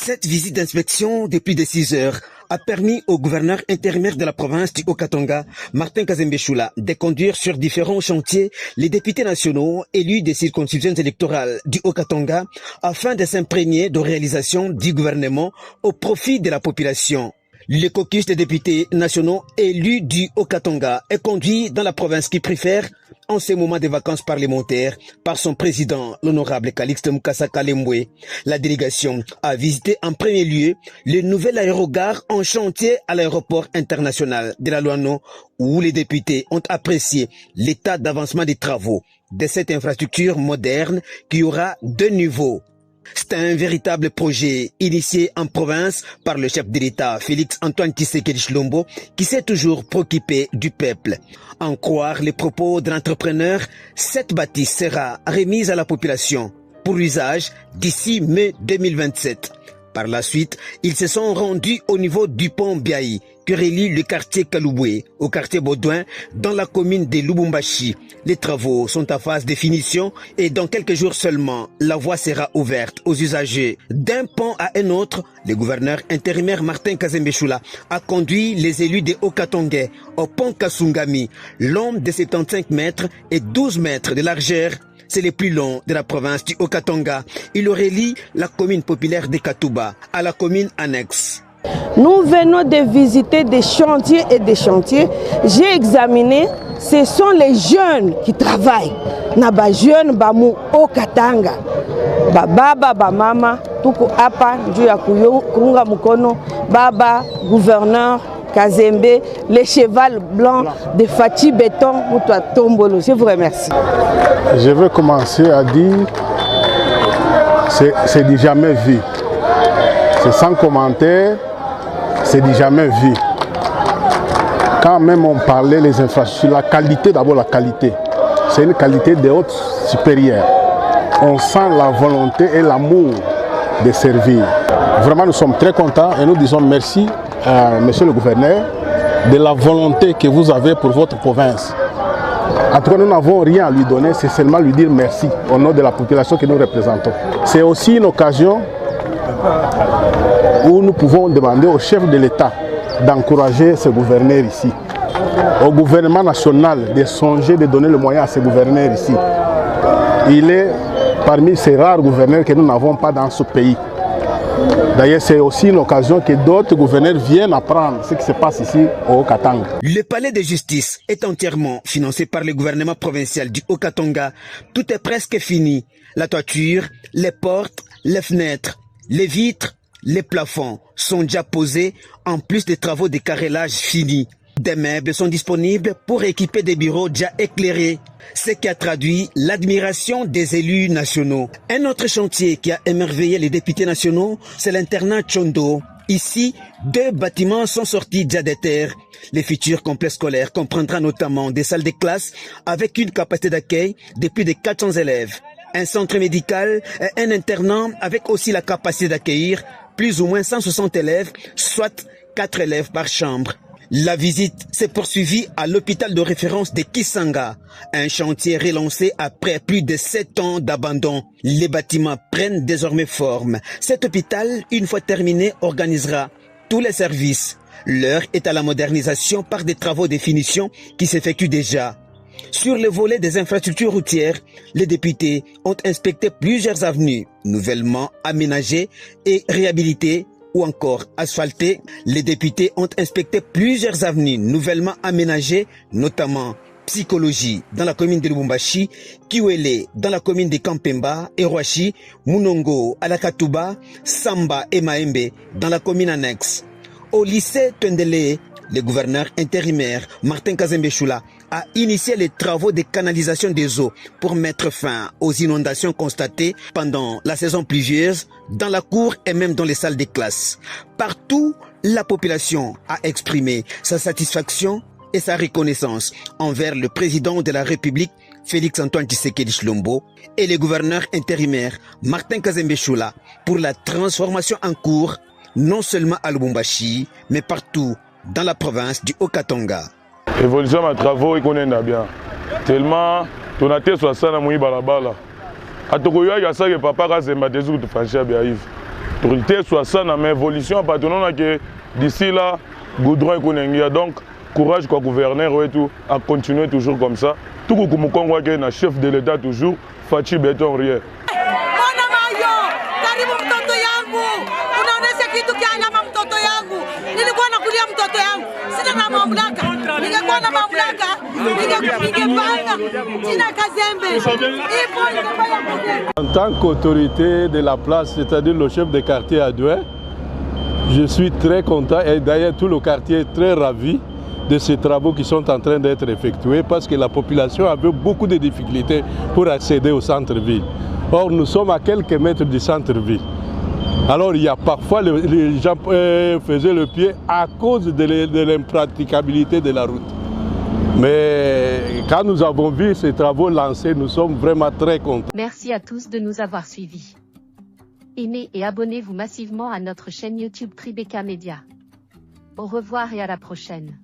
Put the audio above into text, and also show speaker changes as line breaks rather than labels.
Cette visite d'inspection de plus de 6 heures a permis au gouverneur intérimaire de la province du Haut-Katanga, Martin Kazembe Choula, de conduire sur différents chantiers les députés nationaux élus des circonscriptions électorales du Haut-Katanga afin de s'imprégner de réalisations du gouvernement au profit de la population. Le caucus des députés nationaux élus du Haut-Katanga est conduit dans la province qui préfère en ces moments de vacances parlementaires par son président, l'honorable Calixte Mukasa Kalembwe. La délégation a visité en premier lieu le nouvel aérogare en chantier à l'aéroport international de la Loano, où les députés ont apprécié l'état d'avancement des travaux de cette infrastructure moderne qui aura 2 niveaux. C'est un véritable projet initié en province par le chef de l'État Félix Antoine Tshisekedi Tshilombo qui s'est toujours préoccupé du peuple. En croire les propos de l'entrepreneur, cette bâtisse sera remise à la population pour usage d'ici mai 2027. Par la suite, ils se sont rendus au niveau du pont Biaï, qui relie le quartier Kalouboué au quartier Baudouin dans la commune de Lubumbashi. Les travaux sont en phase de finition et dans quelques jours seulement, la voie sera ouverte aux usagers. D'un pont à un autre, le gouverneur intérimaire Martin Kazembe Choula a conduit les élus des Haut-Katanga au pont Kasungami, long de 75 mètres et 12 mètres de largeur. C'est le plus long de la province du Haut-Katanga. Il relie la commune populaire de Katouba à la commune annexe.
Nous venons de visiter des chantiers et des chantiers. J'ai examiné, ce sont les jeunes qui travaillent. Naba jeunes bamu Haut-Katanga. Baba, mama, tuku apa, njuya kunga mukono, baba, gouverneur, Kazembe, les cheval blanc de Fati Béton, Moutoua Tombolo. Je vous remercie.
Je veux commencer à dire, c'est du jamais vu. C'est sans commentaire, c'est du jamais vu. Quand même on parlait des infrastructures, la qualité, d'abord la qualité. C'est une qualité de haute supérieure. On sent la volonté et l'amour de servir. Vraiment, nous sommes très contents et nous disons merci à monsieur le gouverneur de la volonté que vous avez pour votre province. En tout cas, nous n'avons rien à lui donner, c'est seulement lui dire merci au nom de la population que nous représentons. C'est aussi une occasion où nous pouvons demander au chef de l'État d'encourager ce gouverneur ici, au gouvernement national de songer de donner le moyen à ce gouverneur ici. Il est parmi ces rares gouverneurs que nous n'avons pas dans ce pays. D'ailleurs, c'est aussi une occasion que d'autres gouverneurs viennent apprendre ce qui se passe ici au Haut-Katanga.
Le palais de justice est entièrement financé par le gouvernement provincial du Haut-Katanga. Tout est presque fini. La toiture, les portes, les fenêtres, les vitres, les plafonds sont déjà posés, en plus des travaux de carrelage finis. Des meubles sont disponibles pour équiper des bureaux déjà éclairés, ce qui a traduit l'admiration des élus nationaux. Un autre chantier qui a émerveillé les députés nationaux, c'est l'internat Chondo. Ici, 2 bâtiments sont sortis déjà des terres. Les futurs complexes scolaires comprendront notamment des salles de classe avec une capacité d'accueil de plus de 400 élèves, un centre médical et un internat avec aussi la capacité d'accueillir plus ou moins 160 élèves, soit 4 élèves par chambre. La visite s'est poursuivie à l'hôpital de référence de Kisanga, un chantier relancé après plus de 7 ans d'abandon. Les bâtiments prennent désormais forme. Cet hôpital, une fois terminé, organisera tous les services. L'heure est à la modernisation par des travaux de finition qui s'effectuent déjà. Sur le volet des infrastructures routières, les députés ont inspecté plusieurs avenues nouvellement aménagées et réhabilitées ou encore asphaltées. Les députés ont inspecté plusieurs avenues nouvellement aménagées, notamment Psychologie dans la commune de Lubumbashi, Kiwele dans la commune de Kampemba, Eroashi, Munongo à la Katouba, Samba et Maembe dans la commune annexe. Au lycée Twendele, le gouverneur intérimaire Martin Kazembe Choula a initié les travaux de canalisation des eaux pour mettre fin aux inondations constatées pendant la saison pluvieuse dans la cour et même dans les salles de classe. Partout, la population a exprimé sa satisfaction et sa reconnaissance envers le président de la République, Félix Antoine Tshisekedi Tshilombo, et le gouverneur intérimaire Martin Kazembe Choula pour la transformation en cours, non seulement à Lubumbashi, mais partout dans la province du Haut-Katanga.
Évolution de travaux, il connaît bien. Tellement, on a été sur ça, on a balabala. A Tokoyo, il y a ça que papa a zéma des autres franchis à Biaïf. autorité soit ça na ma évolution patronne que d'ici là goudron ekonengia donc courage quoi gouverneur et tout à continuer toujours comme ça tout comme Congo que na chef de l'état toujours Fachi Béton rien.
En tant qu'autorité de la place, c'est-à-dire le chef de quartier à Douai, je suis très content et d'ailleurs tout le quartier est très ravi de ces travaux qui sont en train d'être effectués parce que la population avait beaucoup de difficultés pour accéder au centre-ville. Or, nous sommes à quelques mètres du centre-ville. Alors, il y a parfois, les gens faisaient le pied à cause de l'impraticabilité de la route. Mais quand nous avons vu ces travaux lancés, nous sommes vraiment très contents.
Merci à tous de nous avoir suivis. Aimez et abonnez-vous massivement à notre chaîne YouTube Tribeca Media. Au revoir et à la prochaine.